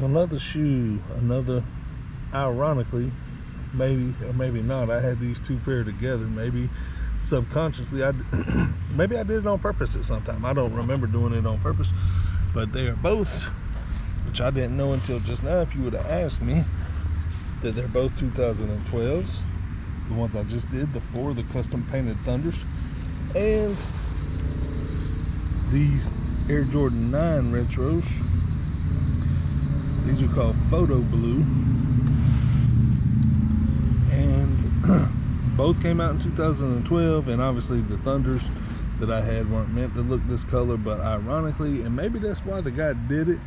Another shoe, ironically, maybe or maybe not, I had these two paired together. Maybe subconsciously, maybe I did it on purpose at some time. I don't remember doing it on purpose, but they are both, which I didn't know until just now. If you would have asked me, that they're both 2012s. The ones I just did, the custom painted Thunders, and these Air Jordan 9 retros. These are called Photo Blue, and both came out in 2012. And obviously the Thunders that I had weren't meant to look this color, but ironically, and maybe that's why the guy did it,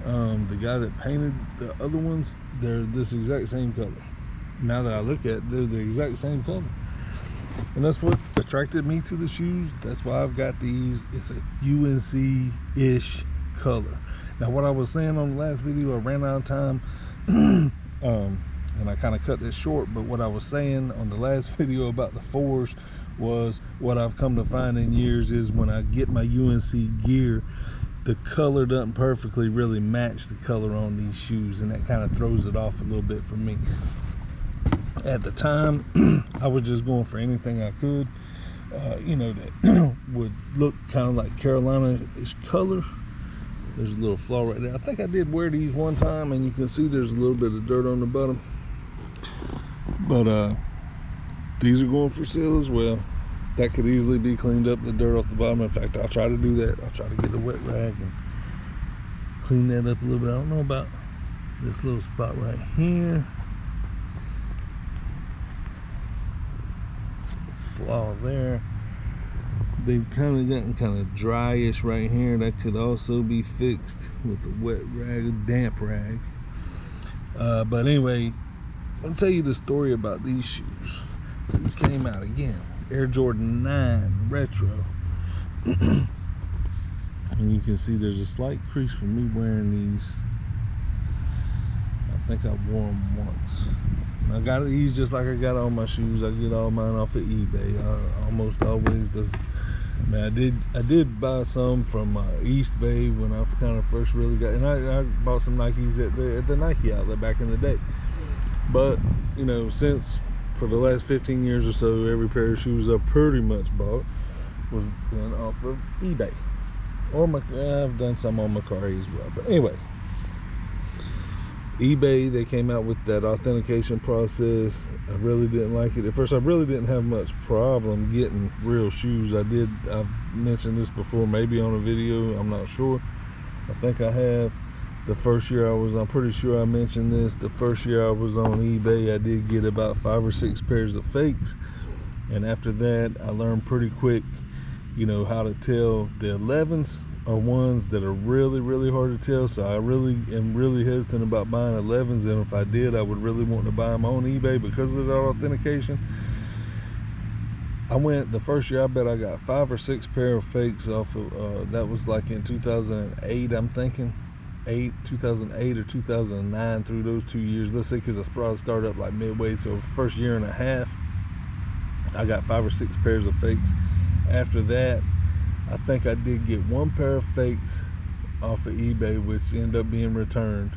the guy that painted the other ones, they're this exact same color. Now that I look at it, they're the exact same color, and that's what attracted me to the shoes. That's why I've got these. It's a UNC-ish color. Now, what I was saying on the last video, I ran out of time, and I kind of cut this short, but what I was saying on the last video about the 4s was what I've come to find in years is when I get my UNC gear, the color doesn't perfectly really match the color on these shoes, and that kind of throws it off a little bit for me. At the time, I was just going for anything I could, that would look kind of like Carolina-ish color. There's a little flaw right there. I think I did wear these one time, and you can see there's a little bit of dirt on the bottom. But these are going for sale as well. That could easily be cleaned up, the dirt off the bottom. In fact, I'll try to do that. I'll try to get a wet rag and clean that up a little bit. I don't know about this little spot right here. Flaw there. They've kind of gotten kind of dryish right here. That could also be fixed with a wet rag, a damp rag. But anyway, I'll tell you the story about these shoes. These came out again, Air Jordan 9 Retro. And you can see there's a slight crease from me wearing these. I think I wore them once. I got these just like I got all my shoes. I get all mine off of eBay. I almost always does. I mean, I did buy some from East Bay when I kind of first really got, and I bought some Nikes at the Nike outlet back in the day. But since for the last 15 years or so, every pair of shoes I pretty much bought was done off of eBay, or I've done some on Mercari as well. But anyway, eBay, they came out with that authentication process. I really didn't like it. At first, I really didn't have much problem getting real shoes. I've mentioned this before, maybe on a video, I'm not sure. I think I have. The first year I'm pretty sure I mentioned this, the first year I was on eBay, I did get about 5 or 6 pairs of fakes. And after that, I learned pretty quick, how to tell the 11s are ones that are really, really hard to tell. So I really am really hesitant about buying 11s, and if I did, I would really want to buy them on eBay because of that authentication. The first year, I bet I got 5 or 6 pair of fakes off of, that was like in 2008, I'm thinking. 2008 or 2009, through those 2 years. Let's say, because I probably started up like midway, so first year and a half, I got 5 or 6 pairs of fakes. After that, I think I did get 1 pair of fakes off of eBay, which ended up being returned.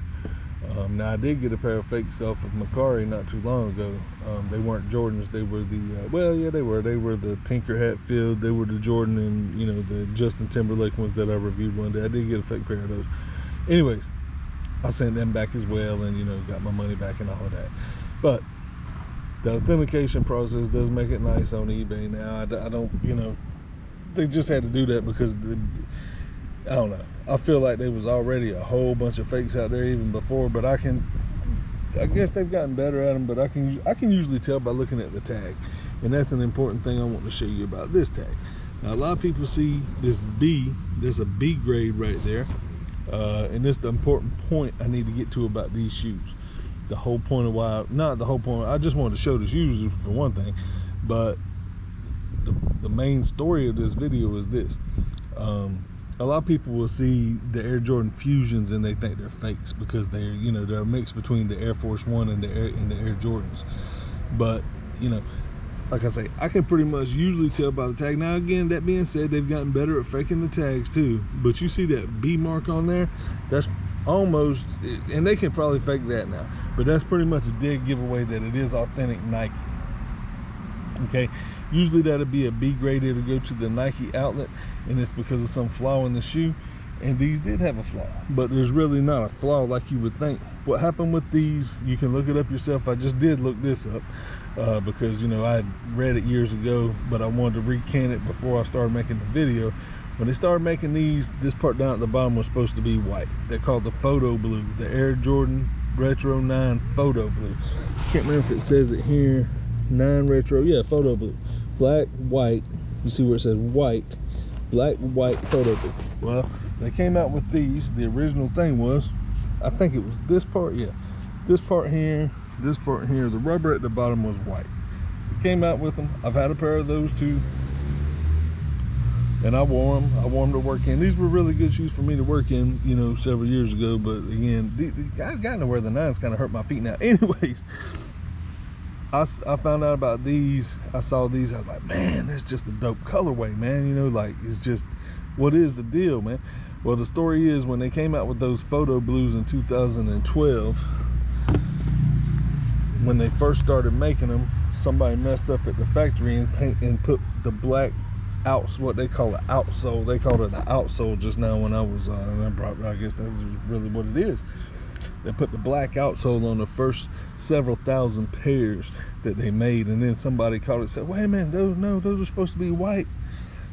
Now, I did get a pair of fakes off of Mercari not too long ago. They weren't Jordans. They were they were the Tinker Hatfield. They were the Jordan and, the Justin Timberlake ones that I reviewed one day. I did get a fake pair of those. Anyways, I sent them back as well, and, got my money back and all of that. But the authentication process does make it nice on eBay now. I don't, they just had to do that because I don't know. I feel like there was already a whole bunch of fakes out there even before, but I guess they've gotten better at them, but I can usually tell by looking at the tag. And that's an important thing I want to show you about this tag. Now, a lot of people see this B, there's a B grade right there. And this is the important point I need to get to about these shoes. The whole point of I just wanted to show the shoes for one thing, but the main story of this video is this. A lot of people will see the Air Jordan Fusions and they think they're fakes because they're a mix between the Air Force One and the Air Jordans. But like I say, I can pretty much usually tell by the tag. Now again, that being said, they've gotten better at faking the tags too. But you see that B mark on there? That's almost, and they can probably fake that now, but that's pretty much a dead giveaway that it is authentic Nike. Okay, usually that'll be a B grade. It'll go to the Nike outlet, and it's because of some flaw in the shoe. And these did have a flaw, but there's really not a flaw like you would think. What happened with these, you can look it up yourself. I just did look this up because, you know, I had read it years ago, but I wanted to recant it before I started making the video. When they started making these, this part down at the bottom was supposed to be white. They're called the Photo Blue, the Air Jordan Retro 9 Photo Blue. Can't remember if it says it here, 9 Retro, yeah, Photo Blue. Black, white, you see where it says white, black, white, Photo Blue. Well, they came out with these. The original thing was, I think it was this part, yeah, this part here, this part here. The rubber at the bottom was white. They came out with them. I've had a pair of those too, and I wore them. I wore them to work in. These were really good shoes for me to work in, you know, several years ago. But again, I got to wear the 9s, kind of hurt my feet now. Anyways, I found out about these. I saw these. I was like, man, that's just a dope colorway, man. You know, like, it's just, what is the deal, man? Well, the story is, when they came out with those Photo Blues in 2012, when they first started making them, somebody messed up at the factory and put the black what they call an outsole. They called it an outsole just now when I was I guess that's really what it is. They put the black outsole on the first several thousand pairs that they made, and then somebody caught it and said, wait a minute, those are supposed to be white.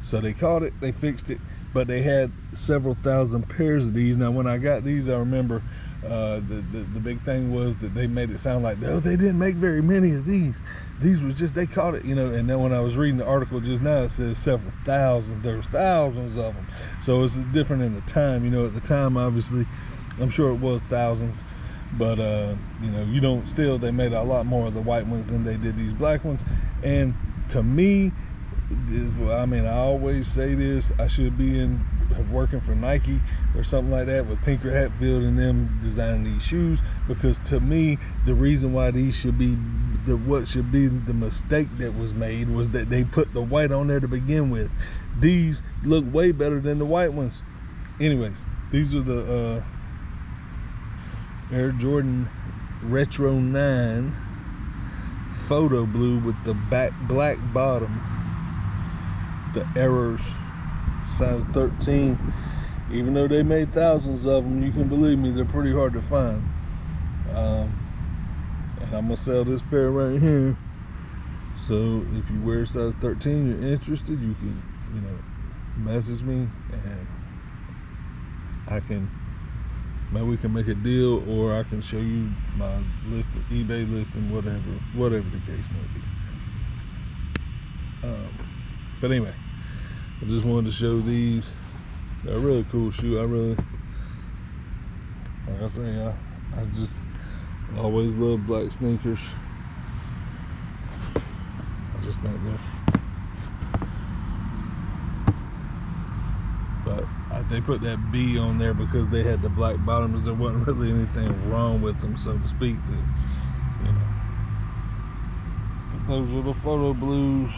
So they caught it, they fixed it, but they had several thousand pairs of these. Now, when I got these, I remember the big thing was that they made it sound like, no, they didn't make very many of these. These was just, they caught it, you know. And then when I was reading the article just now, it says several thousand. There's thousands of them. So it's different in the time, you know. At the time, obviously, I'm sure it was thousands, but you know, you don't, still, they made a lot more of the white ones than they did these black ones. And to me, I mean, I always say this, I should be working for Nike or something like that, with Tinker Hatfield and them designing these shoes, because to me, the reason why these should be what should be the mistake that was made was that they put the white on there to begin with. These look way better than the white ones. Anyways, these are the Air Jordan Retro 9 Photo Blue with the black bottom, the Errors, size 13. Even though they made thousands of them, you can believe me, they're pretty hard to find. And I'm gonna sell this pair right here. So if you wear size 13, you're interested, you can, you know, message me, and I can, maybe we can make a deal, or I can show you my list, eBay listing, whatever the case may be. But anyway, I just wanted to show these. They're a really cool shoe. I really, like I say, I just always love black sneakers. I just think they're, but they put that B on there because they had the black bottoms. There wasn't really anything wrong with them, so to speak. That, you know. But those are the Photo Blues.